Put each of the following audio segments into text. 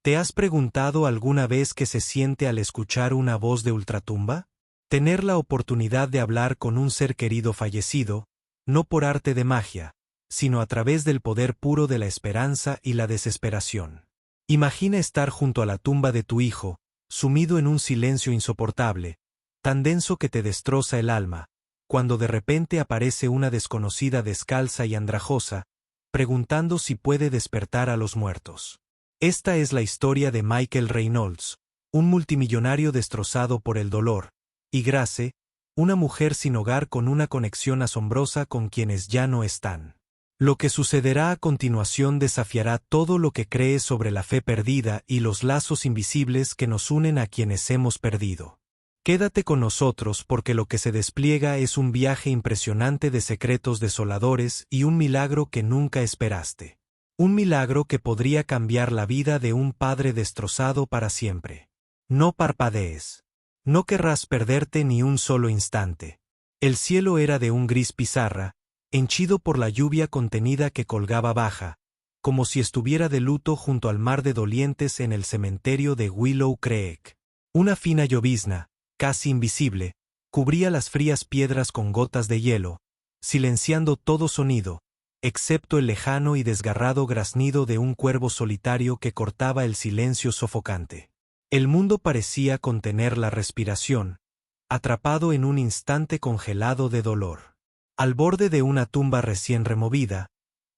¿Te has preguntado alguna vez qué se siente al escuchar una voz de ultratumba? Tener la oportunidad de hablar con un ser querido fallecido, no por arte de magia, sino a través del poder puro de la esperanza y la desesperación. Imagina estar junto a la tumba de tu hijo, sumido en un silencio insoportable, tan denso que te destroza el alma, cuando de repente aparece una desconocida descalza y andrajosa, preguntando si puede despertar a los muertos. Esta es la historia de Michael Reynolds, un multimillonario destrozado por el dolor, y Grace, una mujer sin hogar con una conexión asombrosa con quienes ya no están. Lo que sucederá a continuación desafiará todo lo que crees sobre la fe perdida y los lazos invisibles que nos unen a quienes hemos perdido. Quédate con nosotros porque lo que se despliega es un viaje impresionante de secretos desoladores y un milagro que nunca esperaste. Un milagro que podría cambiar la vida de un padre destrozado para siempre. No parpadees. No querrás perderte ni un solo instante. El cielo era de un gris pizarra, henchido por la lluvia contenida que colgaba baja, como si estuviera de luto junto al mar de dolientes en el cementerio de Willow Creek. Una fina llovizna, casi invisible, cubría las frías piedras con gotas de hielo, silenciando todo sonido, excepto el lejano y desgarrado graznido de un cuervo solitario que cortaba el silencio sofocante. El mundo parecía contener la respiración, atrapado en un instante congelado de dolor. Al borde de una tumba recién removida,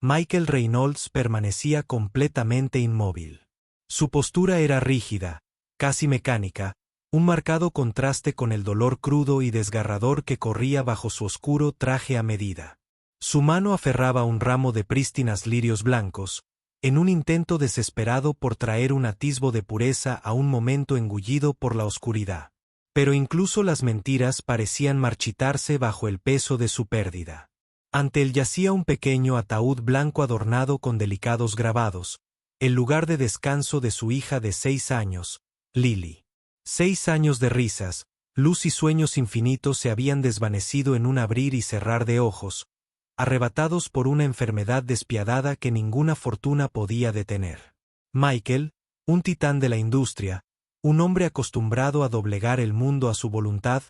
Michael Reynolds permanecía completamente inmóvil. Su postura era rígida, casi mecánica, un marcado contraste con el dolor crudo y desgarrador que corría bajo su oscuro traje a medida. Su mano aferraba un ramo de prístinas lirios blancos, en un intento desesperado por traer un atisbo de pureza a un momento engullido por la oscuridad. Pero incluso las mentiras parecían marchitarse bajo el peso de su pérdida. Ante él yacía un pequeño ataúd blanco adornado con delicados grabados, el lugar de descanso de su hija de 6 años, Lily. 6 años de risas, luz y sueños infinitos se habían desvanecido en un abrir y cerrar de ojos, arrebatados por una enfermedad despiadada que ninguna fortuna podía detener. Michael, un titán de la industria, un hombre acostumbrado a doblegar el mundo a su voluntad,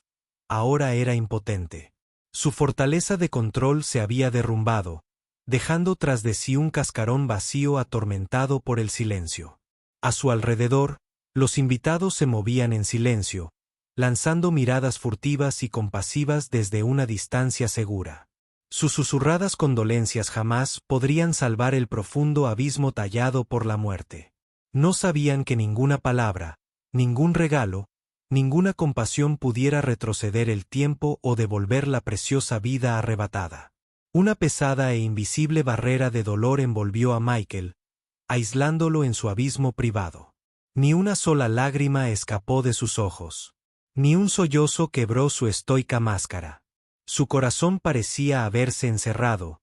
ahora era impotente. Su fortaleza de control se había derrumbado, dejando tras de sí un cascarón vacío atormentado por el silencio. A su alrededor, los invitados se movían en silencio, lanzando miradas furtivas y compasivas desde una distancia segura. Sus susurradas condolencias jamás podrían salvar el profundo abismo tallado por la muerte. No sabían que ninguna palabra, ningún regalo, ninguna compasión pudiera retroceder el tiempo o devolver la preciosa vida arrebatada. Una pesada e invisible barrera de dolor envolvió a Michael, aislándolo en su abismo privado. Ni una sola lágrima escapó de sus ojos. Ni un sollozo quebró su estoica máscara. Su corazón parecía haberse encerrado,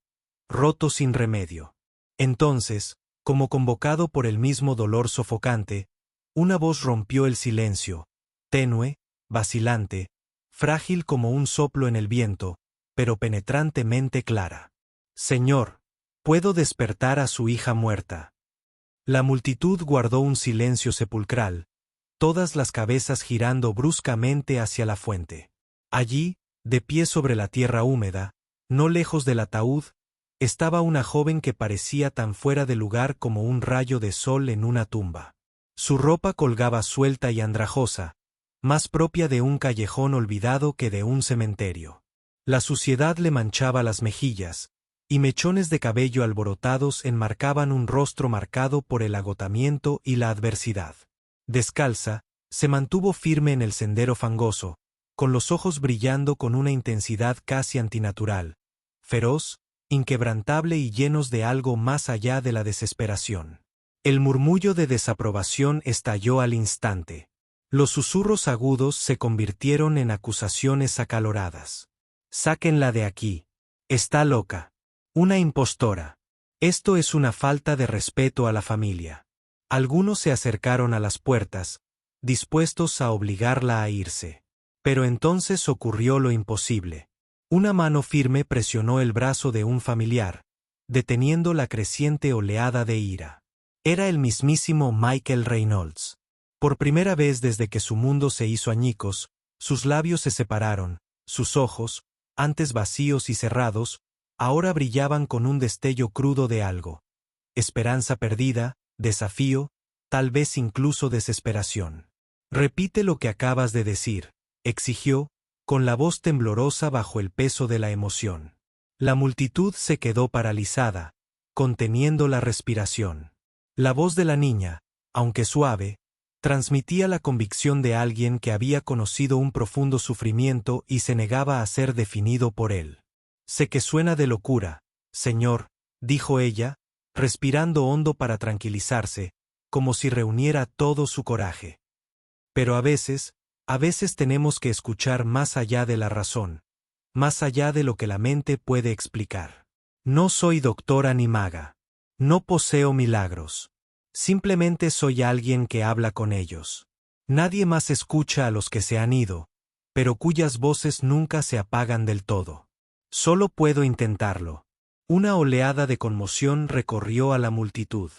roto sin remedio. Entonces, como convocado por el mismo dolor sofocante, una voz rompió el silencio, tenue, vacilante, frágil como un soplo en el viento, pero penetrantemente clara. Señor, ¿puedo despertar a su hija muerta? La multitud guardó un silencio sepulcral, todas las cabezas girando bruscamente hacia la fuente. Allí, de pie sobre la tierra húmeda, no lejos del ataúd, estaba una joven que parecía tan fuera de lugar como un rayo de sol en una tumba. Su ropa colgaba suelta y andrajosa, más propia de un callejón olvidado que de un cementerio. La suciedad le manchaba las mejillas, y mechones de cabello alborotados enmarcaban un rostro marcado por el agotamiento y la adversidad. Descalza, se mantuvo firme en el sendero fangoso, con los ojos brillando con una intensidad casi antinatural, feroz, inquebrantable y llenos de algo más allá de la desesperación. El murmullo de desaprobación estalló al instante. Los susurros agudos se convirtieron en acusaciones acaloradas. «Sáquenla de aquí. Está loca. Una impostora. Esto es una falta de respeto a la familia». Algunos se acercaron a las puertas, dispuestos a obligarla a irse. Pero entonces ocurrió lo imposible. Una mano firme presionó el brazo de un familiar, deteniendo la creciente oleada de ira. Era el mismísimo Michael Reynolds. Por primera vez desde que su mundo se hizo añicos, sus labios se separaron, sus ojos, antes vacíos y cerrados, ahora brillaban con un destello crudo de algo. Esperanza perdida, desafío, tal vez incluso desesperación. «Repite lo que acabas de decir», exigió, con la voz temblorosa bajo el peso de la emoción. La multitud se quedó paralizada, conteniendo la respiración. La voz de la niña, aunque suave, transmitía la convicción de alguien que había conocido un profundo sufrimiento y se negaba a ser definido por él. «Sé que suena de locura, señor», dijo ella, respirando hondo para tranquilizarse, como si reuniera todo su coraje. «Pero a veces tenemos que escuchar más allá de la razón, más allá de lo que la mente puede explicar. No soy doctora ni maga. No poseo milagros. Simplemente soy alguien que habla con ellos. Nadie más escucha a los que se han ido, pero cuyas voces nunca se apagan del todo. Solo puedo intentarlo». Una oleada de conmoción recorrió a la multitud.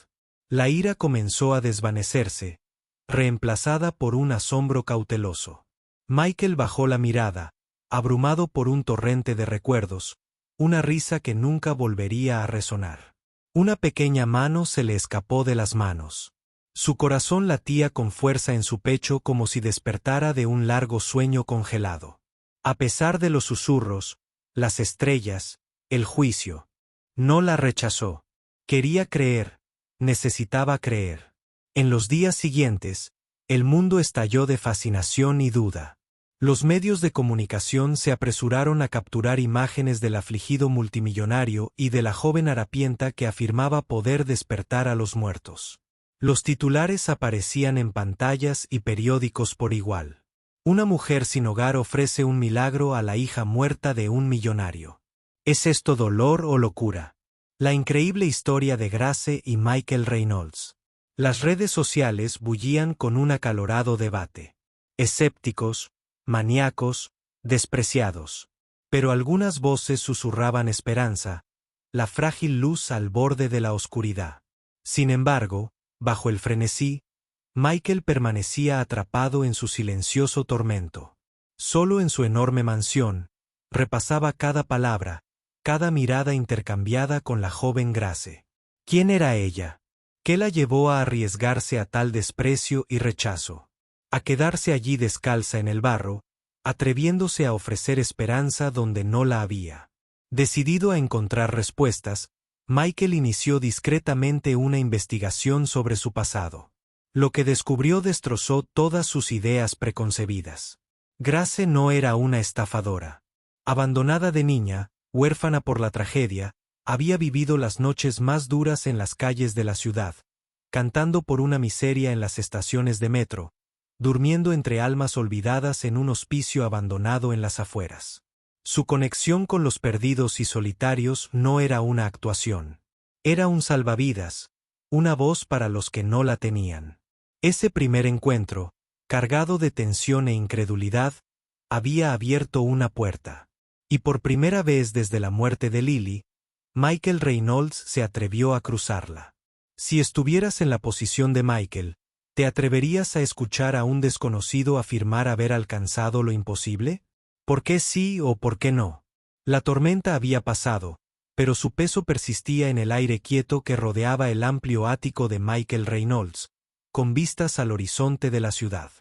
La ira comenzó a desvanecerse, reemplazada por un asombro cauteloso. Michael bajó la mirada, abrumado por un torrente de recuerdos, una risa que nunca volvería a resonar. Una pequeña mano se le escapó de las manos. Su corazón latía con fuerza en su pecho como si despertara de un largo sueño congelado. A pesar de los susurros, las estrellas, el juicio, no la rechazó. Quería creer, necesitaba creer. En los días siguientes, el mundo estalló de fascinación y duda. Los medios de comunicación se apresuraron a capturar imágenes del afligido multimillonario y de la joven harapienta que afirmaba poder despertar a los muertos. Los titulares aparecían en pantallas y periódicos por igual. Una mujer sin hogar ofrece un milagro a la hija muerta de un millonario. ¿Es esto dolor o locura? La increíble historia de Grace y Michael Reynolds. Las redes sociales bullían con un acalorado debate. Escépticos, maníacos, despreciados. Pero algunas voces susurraban esperanza, la frágil luz al borde de la oscuridad. Sin embargo, bajo el frenesí, Michael permanecía atrapado en su silencioso tormento. Solo en su enorme mansión, repasaba cada palabra, cada mirada intercambiada con la joven Grace. ¿Quién era ella? ¿Qué la llevó a arriesgarse a tal desprecio y rechazo? A quedarse allí descalza en el barro, atreviéndose a ofrecer esperanza donde no la había. Decidido a encontrar respuestas, Michael inició discretamente una investigación sobre su pasado. Lo que descubrió destrozó todas sus ideas preconcebidas. Grace no era una estafadora. Abandonada de niña, huérfana por la tragedia, había vivido las noches más duras en las calles de la ciudad, cantando por una miseria en las estaciones de metro, durmiendo entre almas olvidadas en un hospicio abandonado en las afueras. Su conexión con los perdidos y solitarios no era una actuación. Era un salvavidas, una voz para los que no la tenían. Ese primer encuentro, cargado de tensión e incredulidad, había abierto una puerta. Y por primera vez desde la muerte de Lily, Michael Reynolds se atrevió a cruzarla. Si estuvieras en la posición de Michael, ¿te atreverías a escuchar a un desconocido afirmar haber alcanzado lo imposible? ¿Por qué sí o por qué no? La tormenta había pasado, pero su peso persistía en el aire quieto que rodeaba el amplio ático de Michael Reynolds, con vistas al horizonte de la ciudad.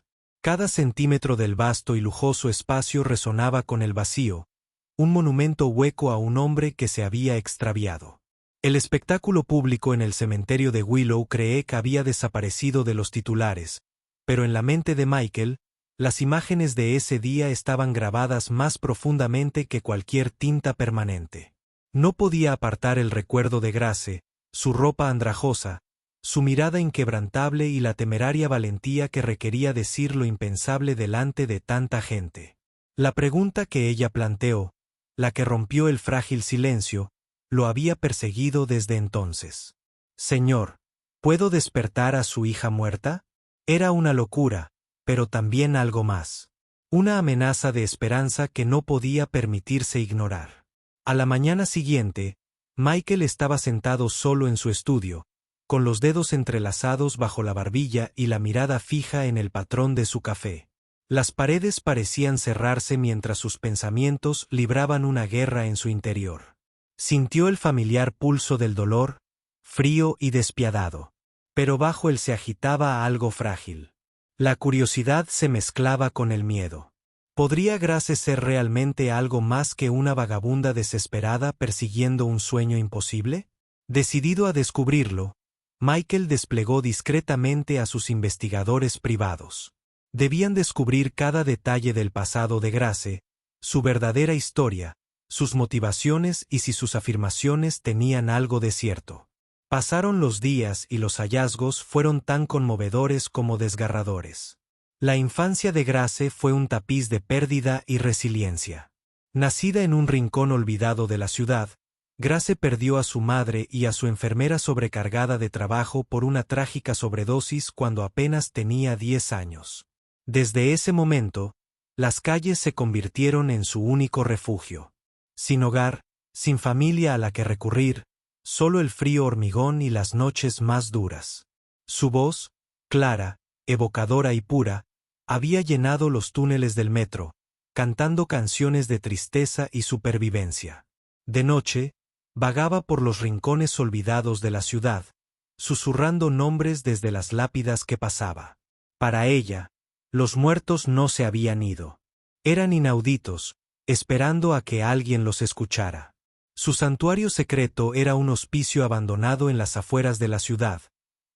Cada centímetro del vasto y lujoso espacio resonaba con el vacío, un monumento hueco a un hombre que se había extraviado. El espectáculo público en el cementerio de Willow cree que había desaparecido de los titulares, pero en la mente de Michael, las imágenes de ese día estaban grabadas más profundamente que cualquier tinta permanente. No podía apartar el recuerdo de Grace, su ropa andrajosa, su mirada inquebrantable y la temeraria valentía que requería decir lo impensable delante de tanta gente. La pregunta que ella planteó, la que rompió el frágil silencio, lo había perseguido desde entonces. «Señor, ¿puedo despertar a su hija muerta?» Era una locura, pero también algo más. Una amenaza de esperanza que no podía permitirse ignorar. A la mañana siguiente, Michael estaba sentado solo en su estudio, con los dedos entrelazados bajo la barbilla y la mirada fija en el patrón de su café. Las paredes parecían cerrarse mientras sus pensamientos libraban una guerra en su interior. Sintió el familiar pulso del dolor, frío y despiadado. Pero bajo él se agitaba algo frágil. La curiosidad se mezclaba con el miedo. ¿Podría Grace ser realmente algo más que una vagabunda desesperada persiguiendo un sueño imposible? Decidido a descubrirlo, Michael desplegó discretamente a sus investigadores privados. Debían descubrir cada detalle del pasado de Grace, su verdadera historia, sus motivaciones y si sus afirmaciones tenían algo de cierto. Pasaron los días y los hallazgos fueron tan conmovedores como desgarradores. La infancia de Grace fue un tapiz de pérdida y resiliencia. Nacida en un rincón olvidado de la ciudad, Grace perdió a su madre y a su enfermera sobrecargada de trabajo por una trágica sobredosis cuando apenas tenía 10 años. Desde ese momento, las calles se convirtieron en su único refugio. Sin hogar, sin familia a la que recurrir, solo el frío hormigón y las noches más duras. Su voz, clara, evocadora y pura, había llenado los túneles del metro, cantando canciones de tristeza y supervivencia. De noche, vagaba por los rincones olvidados de la ciudad, susurrando nombres desde las lápidas que pasaba. Para ella, los muertos no se habían ido. Eran inauditos, esperando a que alguien los escuchara. Su santuario secreto era un hospicio abandonado en las afueras de la ciudad,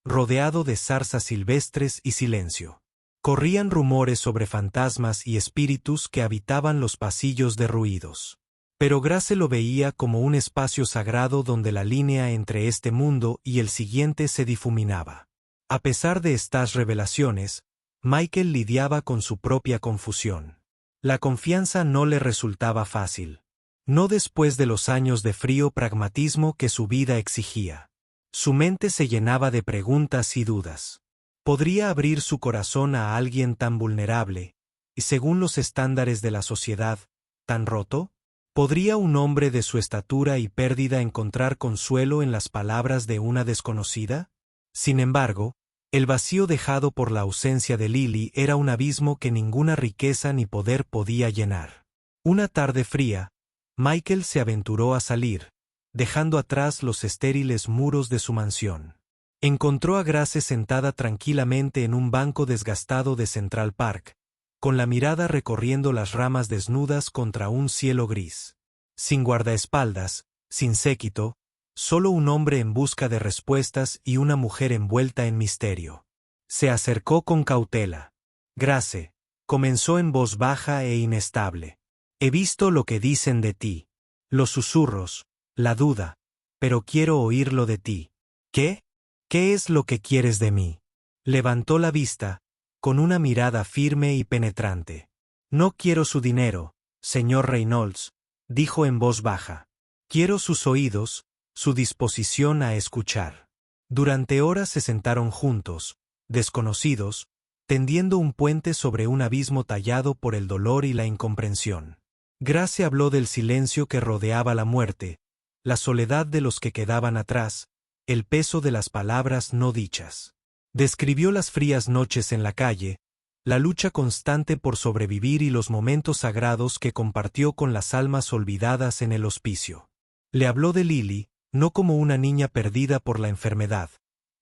rodeado de zarzas silvestres y silencio. Corrían rumores sobre fantasmas y espíritus que habitaban los pasillos derruidos. Pero Grace lo veía como un espacio sagrado donde la línea entre este mundo y el siguiente se difuminaba. A pesar de estas revelaciones, Michael lidiaba con su propia confusión. La confianza no le resultaba fácil. No después de los años de frío pragmatismo que su vida exigía. Su mente se llenaba de preguntas y dudas. ¿Podría abrir su corazón a alguien tan vulnerable, y según los estándares de la sociedad, tan roto? ¿Podría un hombre de su estatura y pérdida encontrar consuelo en las palabras de una desconocida? Sin embargo, el vacío dejado por la ausencia de Lily era un abismo que ninguna riqueza ni poder podía llenar. Una tarde fría, Michael se aventuró a salir, dejando atrás los estériles muros de su mansión. Encontró a Grace sentada tranquilamente en un banco desgastado de Central Park, con la mirada recorriendo las ramas desnudas contra un cielo gris. Sin guardaespaldas, sin séquito, solo un hombre en busca de respuestas y una mujer envuelta en misterio. Se acercó con cautela. Grace, comenzó en voz baja e inestable. He visto lo que dicen de ti. Los susurros, la duda, pero quiero oírlo de ti. ¿Qué? ¿Qué es lo que quieres de mí? Levantó la vista, con una mirada firme y penetrante. No quiero su dinero, señor Reynolds, dijo en voz baja. Quiero sus oídos, su disposición a escuchar. Durante horas se sentaron juntos, desconocidos, tendiendo un puente sobre un abismo tallado por el dolor y la incomprensión. Grace habló del silencio que rodeaba la muerte, la soledad de los que quedaban atrás, el peso de las palabras no dichas. Describió las frías noches en la calle, la lucha constante por sobrevivir y los momentos sagrados que compartió con las almas olvidadas en el hospicio. Le habló de Lily, no como una niña perdida por la enfermedad,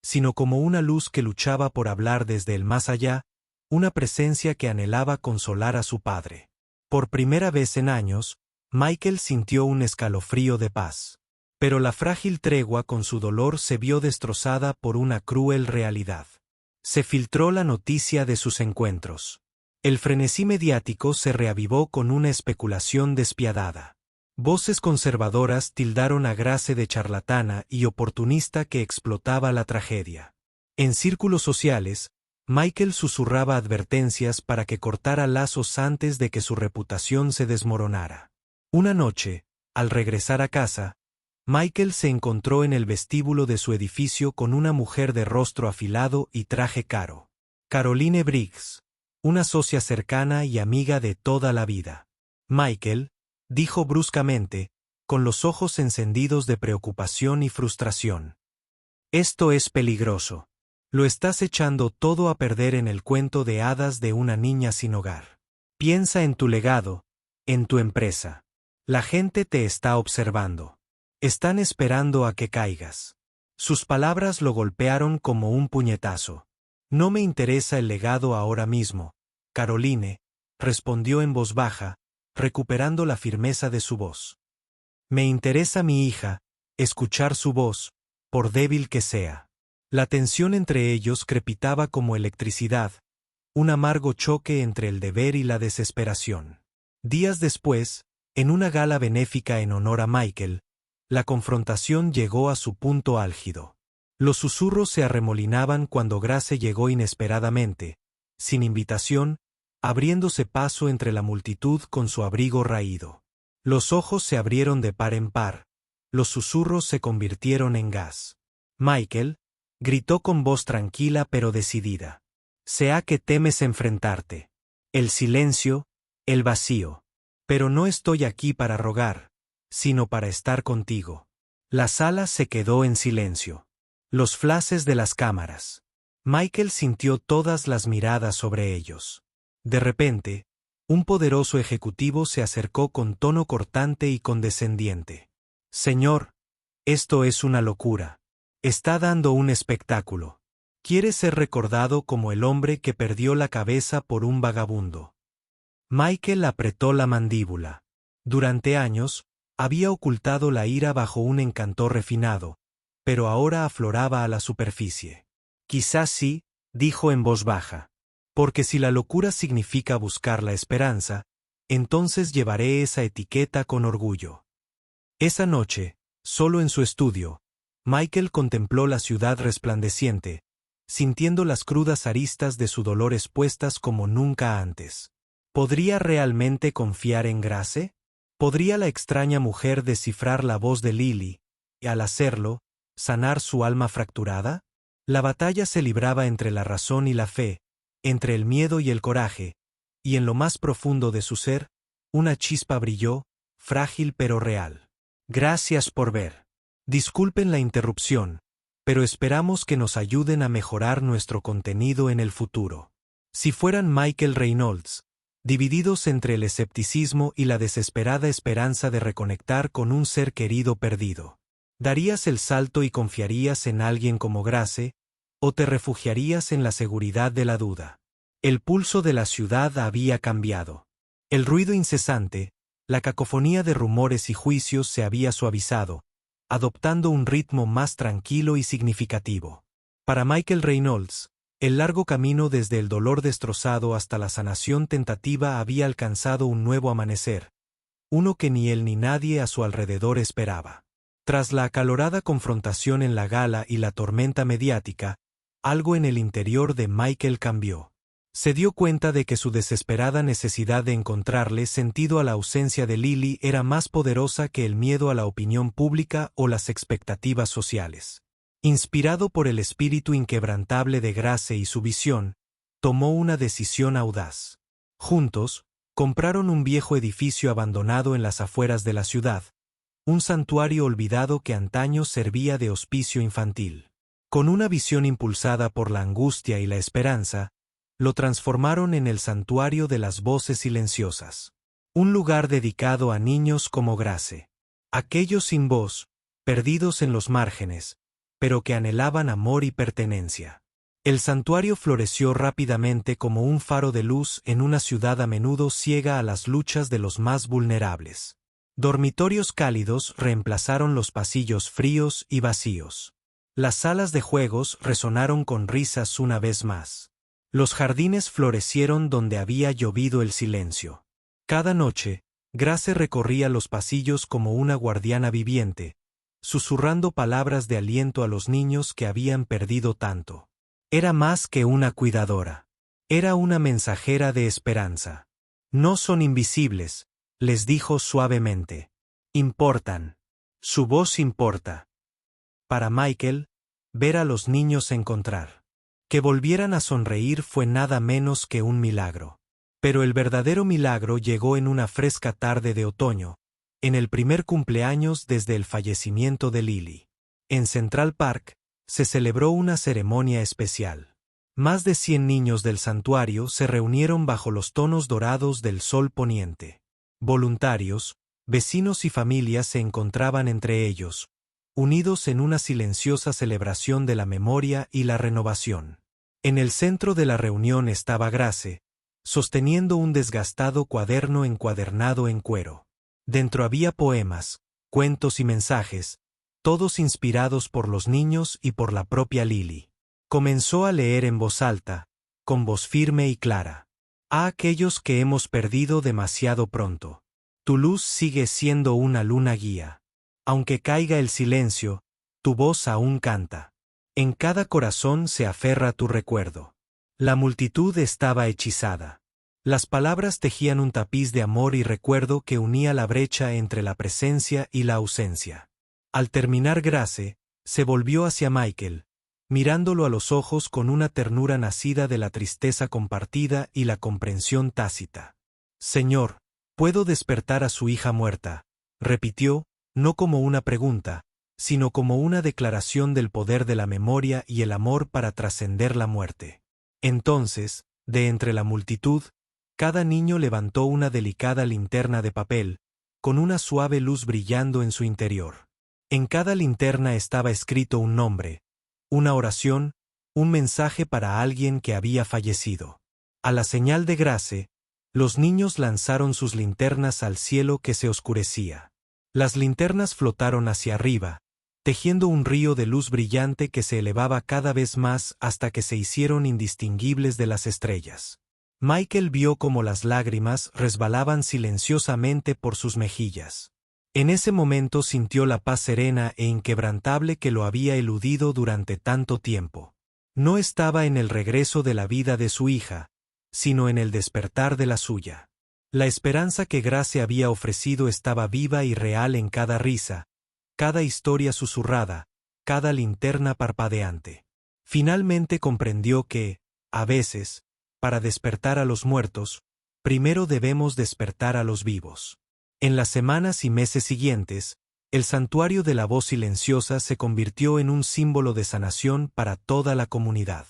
sino como una luz que luchaba por hablar desde el más allá, una presencia que anhelaba consolar a su padre. Por primera vez en años, Michael sintió un escalofrío de paz. Pero la frágil tregua con su dolor se vio destrozada por una cruel realidad. Se filtró la noticia de sus encuentros. El frenesí mediático se reavivó con una especulación despiadada. Voces conservadoras tildaron a Grace de charlatana y oportunista que explotaba la tragedia. En círculos sociales, Michael susurraba advertencias para que cortara lazos antes de que su reputación se desmoronara. Una noche, al regresar a casa, Michael se encontró en el vestíbulo de su edificio con una mujer de rostro afilado y traje caro. Caroline Briggs, una socia cercana y amiga de toda la vida. Michael, dijo bruscamente, con los ojos encendidos de preocupación y frustración. Esto es peligroso. Lo estás echando todo a perder en el cuento de hadas de una niña sin hogar. Piensa en tu legado, en tu empresa. La gente te está observando. Están esperando a que caigas. Sus palabras lo golpearon como un puñetazo. No me interesa el legado ahora mismo, Caroline, respondió en voz baja, recuperando la firmeza de su voz. Me interesa mi hija, escuchar su voz, por débil que sea. La tensión entre ellos crepitaba como electricidad, un amargo choque entre el deber y la desesperación. Días después, en una gala benéfica en honor a Michael, la confrontación llegó a su punto álgido. Los susurros se arremolinaban cuando Grace llegó inesperadamente, sin invitación, abriéndose paso entre la multitud con su abrigo raído. Los ojos se abrieron de par en par, los susurros se convirtieron en gas. Michael, gritó con voz tranquila pero decidida. Sé a qué temes enfrentarte. El silencio, el vacío. Pero no estoy aquí para rogar, sino para estar contigo. La sala se quedó en silencio. Los flashes de las cámaras. Michael sintió todas las miradas sobre ellos. De repente, un poderoso ejecutivo se acercó con tono cortante y condescendiente. Señor, esto es una locura. Está dando un espectáculo. Quiere ser recordado como el hombre que perdió la cabeza por un vagabundo. Michael apretó la mandíbula. Durante años, había ocultado la ira bajo un encantor refinado, pero ahora afloraba a la superficie. Quizás sí, dijo en voz baja. Porque si la locura significa buscar la esperanza, entonces llevaré esa etiqueta con orgullo. Esa noche, solo en su estudio, Michael contempló la ciudad resplandeciente, sintiendo las crudas aristas de su dolor expuestas como nunca antes. ¿Podría realmente confiar en Grace? ¿Podría la extraña mujer descifrar la voz de Lily, y al hacerlo, sanar su alma fracturada? La batalla se libraba entre la razón y la fe, entre el miedo y el coraje, y en lo más profundo de su ser, una chispa brilló, frágil pero real. Gracias por ver. Disculpen la interrupción, pero esperamos que nos ayuden a mejorar nuestro contenido en el futuro. Si fueran Michael Reynolds, divididos entre el escepticismo y la desesperada esperanza de reconectar con un ser querido perdido, ¿darías el salto y confiarías en alguien como Grace, o te refugiarías en la seguridad de la duda? El pulso de la ciudad había cambiado. El ruido incesante, la cacofonía de rumores y juicios se había suavizado, adoptando un ritmo más tranquilo y significativo. Para Michael Reynolds, el largo camino desde el dolor destrozado hasta la sanación tentativa había alcanzado un nuevo amanecer, uno que ni él ni nadie a su alrededor esperaba. Tras la acalorada confrontación en la gala y la tormenta mediática, algo en el interior de Michael cambió. Se dio cuenta de que su desesperada necesidad de encontrarle sentido a la ausencia de Lily era más poderosa que el miedo a la opinión pública o las expectativas sociales. Inspirado por el espíritu inquebrantable de Grace y su visión, tomó una decisión audaz. Juntos, compraron un viejo edificio abandonado en las afueras de la ciudad, un santuario olvidado que antaño servía de hospicio infantil. Con una visión impulsada por la angustia y la esperanza, lo transformaron en el santuario de las voces silenciosas. Un lugar dedicado a niños como Grace. Aquellos sin voz, perdidos en los márgenes, pero que anhelaban amor y pertenencia. El santuario floreció rápidamente como un faro de luz en una ciudad a menudo ciega a las luchas de los más vulnerables. Dormitorios cálidos reemplazaron los pasillos fríos y vacíos. Las salas de juegos resonaron con risas una vez más. Los jardines florecieron donde había llovido el silencio. Cada noche, Grace recorría los pasillos como una guardiana viviente, susurrando palabras de aliento a los niños que habían perdido tanto. Era más que una cuidadora. Era una mensajera de esperanza. No son invisibles, les dijo suavemente. Importan. Su voz importa. Para Michael, ver a los niños encontrar. Que volvieran a sonreír fue nada menos que un milagro. Pero el verdadero milagro llegó en una fresca tarde de otoño, en el primer cumpleaños desde el fallecimiento de Lily. En Central Park, se celebró una ceremonia especial. Más de 100 niños del santuario se reunieron bajo los tonos dorados del sol poniente. Voluntarios, vecinos y familias se encontraban entre ellos, unidos en una silenciosa celebración de la memoria y la renovación. En el centro de la reunión estaba Grace, sosteniendo un desgastado cuaderno encuadernado en cuero. Dentro había poemas, cuentos y mensajes, todos inspirados por los niños y por la propia Lily. Comenzó a leer en voz alta, con voz firme y clara. A aquellos que hemos perdido demasiado pronto. Tu luz sigue siendo una luna guía. Aunque caiga el silencio, tu voz aún canta. En cada corazón se aferra tu recuerdo. La multitud estaba hechizada. Las palabras tejían un tapiz de amor y recuerdo que unía la brecha entre la presencia y la ausencia. Al terminar Grace, se volvió hacia Michael, mirándolo a los ojos con una ternura nacida de la tristeza compartida y la comprensión tácita. Señor, ¿puedo despertar a su hija muerta?, repitió, no como una pregunta, sino como una declaración del poder de la memoria y el amor para trascender la muerte. Entonces, de entre la multitud, cada niño levantó una delicada linterna de papel, con una suave luz brillando en su interior. En cada linterna estaba escrito un nombre, una oración, un mensaje para alguien que había fallecido. A la señal de Grace, los niños lanzaron sus linternas al cielo que se oscurecía. Las linternas flotaron hacia arriba, tejiendo un río de luz brillante que se elevaba cada vez más hasta que se hicieron indistinguibles de las estrellas. Michael vio cómo las lágrimas resbalaban silenciosamente por sus mejillas. En ese momento sintió la paz serena e inquebrantable que lo había eludido durante tanto tiempo. No estaba en el regreso de la vida de su hija, sino en el despertar de la suya. La esperanza que Grace había ofrecido estaba viva y real en cada risa, cada historia susurrada, cada linterna parpadeante. Finalmente comprendió que, a veces, para despertar a los muertos, primero debemos despertar a los vivos. En las semanas y meses siguientes, el santuario de la voz silenciosa se convirtió en un símbolo de sanación para toda la comunidad.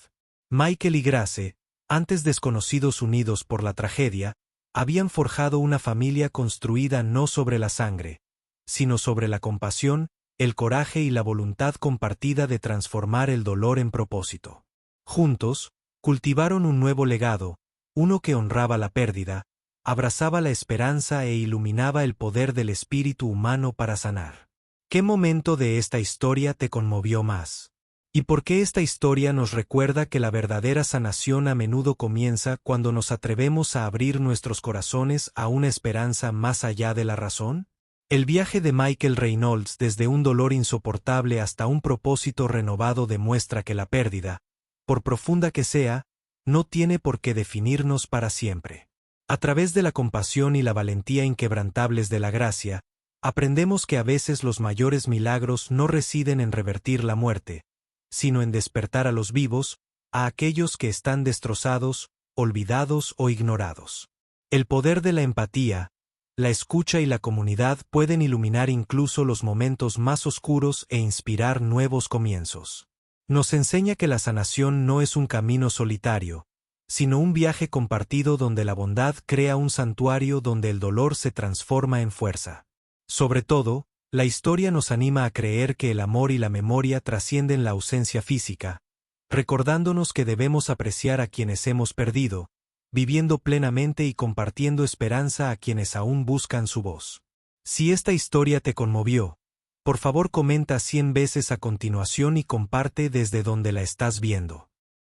Michael y Grace, antes desconocidos unidos por la tragedia, habían forjado una familia construida no sobre la sangre, sino sobre la compasión, el coraje y la voluntad compartida de transformar el dolor en propósito. Juntos, cultivaron un nuevo legado, uno que honraba la pérdida, abrazaba la esperanza e iluminaba el poder del espíritu humano para sanar. ¿Qué momento de esta historia te conmovió más? ¿Y por qué esta historia nos recuerda que la verdadera sanación a menudo comienza cuando nos atrevemos a abrir nuestros corazones a una esperanza más allá de la razón? El viaje de Michael Reynolds desde un dolor insoportable hasta un propósito renovado demuestra que la pérdida, por profunda que sea, no tiene por qué definirnos para siempre. A través de la compasión y la valentía inquebrantables de la gracia, aprendemos que a veces los mayores milagros no residen en revertir la muerte, sino en despertar a los vivos, a aquellos que están destrozados, olvidados o ignorados. El poder de la empatía, la escucha y la comunidad pueden iluminar incluso los momentos más oscuros e inspirar nuevos comienzos. Nos enseña que la sanación no es un camino solitario, sino un viaje compartido donde la bondad crea un santuario donde el dolor se transforma en fuerza. Sobre todo, la historia nos anima a creer que el amor y la memoria trascienden la ausencia física, recordándonos que debemos apreciar a quienes hemos perdido, viviendo plenamente y compartiendo esperanza a quienes aún buscan su voz. Si esta historia te conmovió, por favor comenta 100 veces a continuación y comparte desde donde la estás viendo.